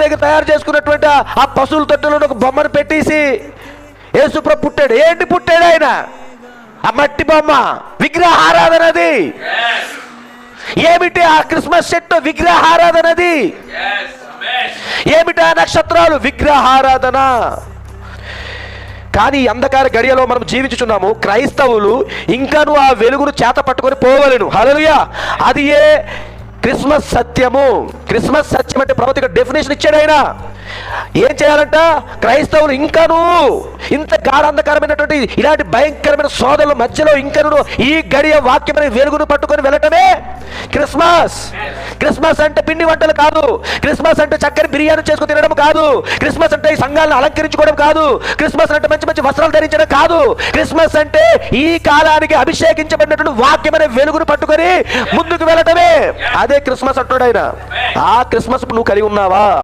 ప్రత్యేక తయారు చేసుకున్నటువంటి ఆ పశువుల తొట్టెలో ఒక బొమ్మను పెట్టేసి యేసుప్రభు పుట్టాడు. ఏంటి పుట్టాడు ఆయన? ఆ మట్టి బొమ్మ, విగ్రహారాధనది. ఏమిటి ఆ క్రిస్మస్ చెట్టు? విగ్రహారాధనది. ఏమిటి ఆ నక్షత్రాలు? విగ్రహారాధన. కానీ అంధకార గడియలో మనం జీవించుచున్నాము. క్రైస్తవులు ఇంకాను ఆ వెలుగును చేత పట్టుకొని పోవలేను. హల్లెలూయా. అది ఏ క్రిస్మస్ సత్యము. క్రిస్మస్ సత్యం అంటే ప్రభుత్వ డెఫినేషన్ ఇచ్చాడు ఆయన. ఏం చేయాలంట? క్రైస్తవులు ఇంకాను ఇంత గాఢాంధకారమైనటువంటి ఇలాంటి భయంకరమైన సోదరుల మధ్యలో ఇంకను ఈ గడియ వాక్యమైన వెలుగును పట్టుకొని వెళ్ళటమే క్రిస్మస్. క్రిస్మస్ అంటే పిండి వంటలు కాదు. క్రిస్మస్ అంటే చక్కని బిర్యానీ చేసుకుని తినడం కాదు. క్రిస్మస్ అంటే ఈ సంఘాలను అలంకరించుకోవడం కాదు. క్రిస్మస్ అంటే మంచి మంచి వస్త్రాలు ధరించడం కాదు. క్రిస్మస్ అంటే ఈ కాలానికి అభిషేకించబడినటువంటి వాక్యమైన వెలుగును పట్టుకొని ముందుకు వెళ్ళటమే. అదే క్రిస్మస్ అంటాడు ఆయన. ఆ క్రిస్మస్ నువ్వు కలిగి ఉన్నావా?